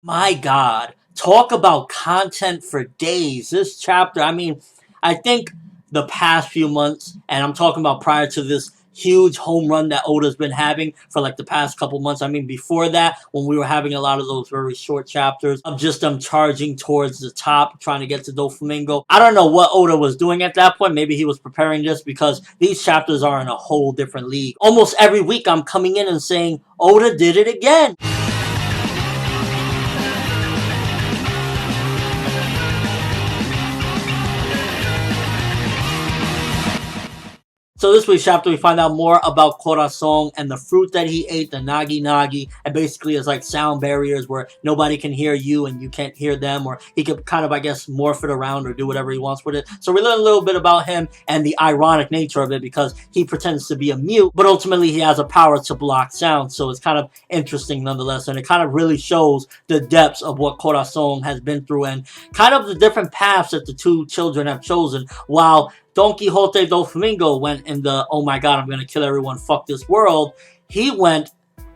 My God, talk about content for days. This chapter, I mean, I think the past few months, and I'm talking about prior to this huge home run that Oda's been having for like the past couple months. I mean, before that, when we were having a lot of those very short chapters of just them charging towards the top, trying to get to Doflamingo. I don't know what Oda was doing at that point. Maybe he was preparing this because these chapters are in a whole different league. Almost every week, I'm coming in and saying, Oda did it again. So this week's chapter, we find out more about Corazon and the fruit that he ate, the Nagi Nagi, and basically it's like sound barriers where nobody can hear you and you can't hear them, or he could kind of, I guess, morph it around or do whatever he wants with it. So we learn a little bit about him and the ironic nature of it because he pretends to be a mute, but ultimately he has a power to block sound. So it's kind of interesting nonetheless, and it kind of really shows the depths of what Corazon has been through and kind of the different paths that the two children have chosen, while Don Quixote Doflamingo went in the, oh my god, I'm going to kill everyone, fuck this world. He went,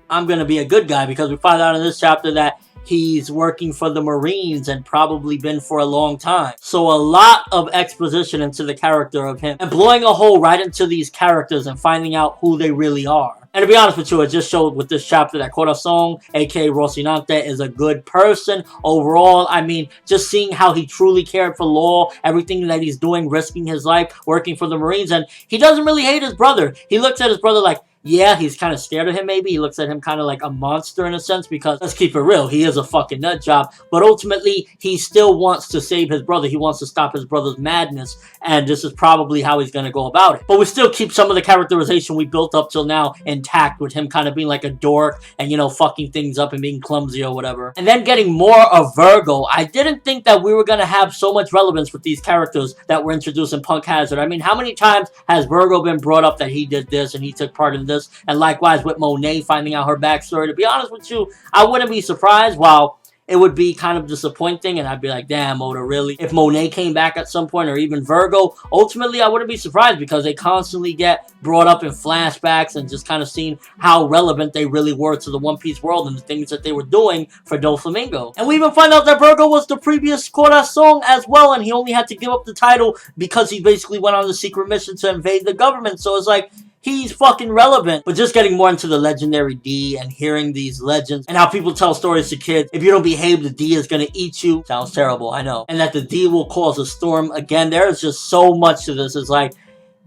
I'm going to be a good guy, because we find out in this chapter that he's working for the Marines and probably been for a long time. So a lot of exposition into the character of him and blowing a hole right into these characters and finding out who they really are. And to be honest with you, it just showed with this chapter that Corazon, aka Rocinante, is a good person overall. I mean, just seeing how he truly cared for law, everything that he's doing, risking his life, working for the Marines, and he doesn't really hate his brother. He looks at his brother like, yeah, he's kind of scared of him maybe. He looks at him kind of like a monster in a sense because, let's keep it real, he is a fucking nut job. But ultimately, he still wants to save his brother. He wants to stop his brother's madness. And this is probably how he's going to go about it. But we still keep some of the characterization we built up till now intact, with him kind of being like a dork and, you know, fucking things up and being clumsy or whatever. And then getting more of Vergo. I didn't think that we were going to have so much relevance with these characters that were introduced in Punk Hazard. I mean, how many times has Vergo been brought up that he did this and he took part in this? And likewise with Monet, finding out her backstory. To be honest with you, I wouldn't be surprised. While it would be kind of disappointing and I'd be like, damn, Oda, really? If Monet came back at some point, or even Vergo, ultimately I wouldn't be surprised because they constantly get brought up in flashbacks and just kind of seeing how relevant they really were to the One Piece world and the things that they were doing for Doflamingo. And we even find out that Vergo was the previous Corazon as well, and he only had to give up the title because he basically went on the secret mission to invade the government. So it's like, he's fucking relevant. But just getting more into the legendary D and hearing these legends and how people tell stories to kids. If you don't behave, the D is gonna eat you. Sounds terrible, I know. And that the D will cause a storm. Again, there is just so much to this. It's like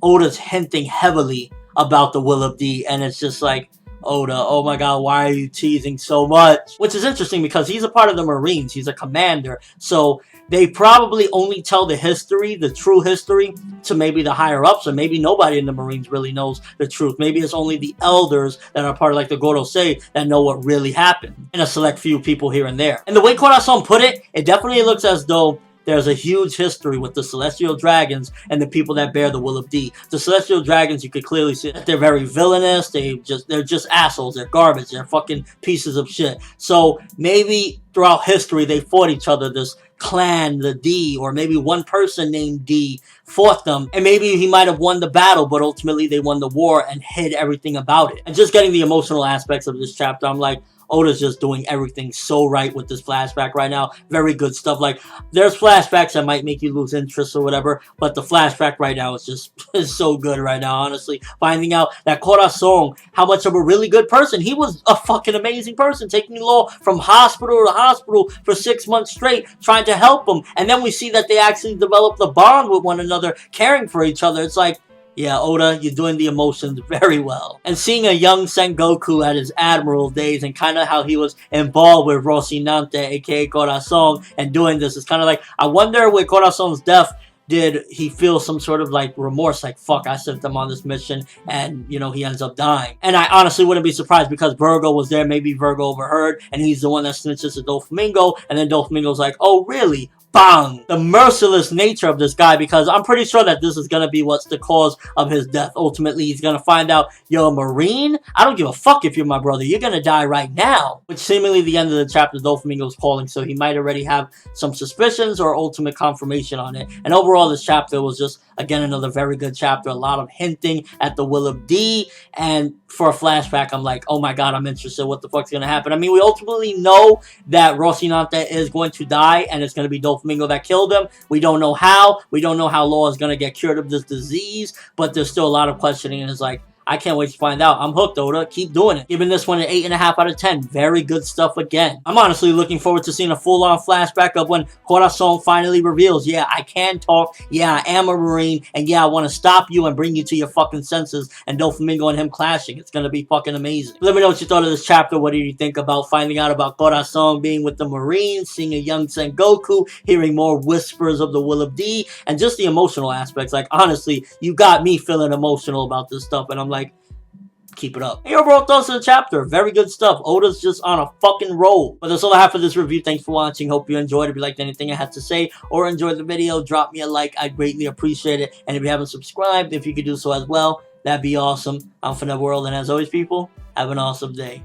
Oda's hinting heavily about the will of D, and it's just like, Oda, oh my god, why are you teasing so much? Which is interesting because he's a part of the Marines. He's a commander. So they probably only tell the history, the true history, to maybe the higher-ups, or maybe nobody in the Marines really knows the truth. Maybe it's only the elders that are part of like the Gorosei that know what really happened, and a select few people here and there. And the way Corazon put it, it definitely looks as though there's a huge history with the Celestial Dragons and the people that bear the will of D. The Celestial Dragons, you could clearly see that they're very villainous. They're just assholes. They're garbage. They're fucking pieces of shit. So maybe throughout history they fought each other. This clan, the D, or maybe one person named D fought them, and maybe he might have won the battle, but ultimately they won the war and hid everything about it. And just getting the emotional aspects of this chapter, I'm like, Oda's just doing everything so right with this flashback right now. Very good stuff. Like, there's flashbacks that might make you lose interest or whatever, but the flashback right now is just is so good right now, honestly. Finding out that Corazon, how much of a really good person. He was a fucking amazing person, taking Law from hospital to hospital for 6 months straight, trying to help him. And then we see that they actually developed a bond with one another, caring for each other. It's like, yeah, Oda, you're doing the emotions very well. And seeing a young Sengoku at his Admiral days and kind of how he was involved with Rocinante, aka Corazon, and doing this, is kind of like, I wonder with Corazon's death, did he feel some sort of like remorse, like, fuck, I sent him on this mission and, you know, he ends up dying. And I honestly wouldn't be surprised because Vergo was there. Maybe Vergo overheard and he's the one that snitches to Doflamingo, and then Doflamingo's like, oh really? Bang! The merciless nature of this guy, because I'm pretty sure that this is going to be what's the cause of his death. Ultimately, he's going to find out, you're a Marine? I don't give a fuck if you're my brother. You're going to die right now. Which seemingly the end of the chapter, Doflamingo's calling, so he might already have some suspicions or ultimate confirmation on it. And overall, this chapter was just, again, another very good chapter. A lot of hinting at the will of D, and for a flashback, I'm like, oh my god, I'm interested. What the fuck's gonna happen? I mean, we ultimately know that Rocinante is going to die, and it's gonna be Doflamingo that killed him. We don't know how. We don't know how Law is gonna get cured of this disease, but there's still a lot of questioning, and it's like, I can't wait to find out. I'm hooked, Oda. Keep doing it. Giving this one an 8.5 out of 10. Very good stuff again. I'm honestly looking forward to seeing a full-on flashback of when Corazon finally reveals, yeah, I can talk, yeah, I am a Marine, and yeah, I want to stop you and bring you to your fucking senses, and Doflamingo and him clashing. It's gonna be fucking amazing. Let me know what you thought of this chapter. What did you think about finding out about Corazon being with the Marines, seeing a young Sengoku, hearing more whispers of the Will of D, and just the emotional aspects. Like, honestly, you got me feeling emotional about this stuff, and I'm like, keep it up. And your overall thoughts of the chapter. Very good stuff. Oda's just on a fucking roll. But that's all I have for this review. Thanks for watching. Hope you enjoyed. If you liked anything I had to say or enjoyed the video, drop me a like. I'd greatly appreciate it. And if you haven't subscribed, if you could do so as well, that'd be awesome. I'm ForneverWorld, and as always, people, have an awesome day.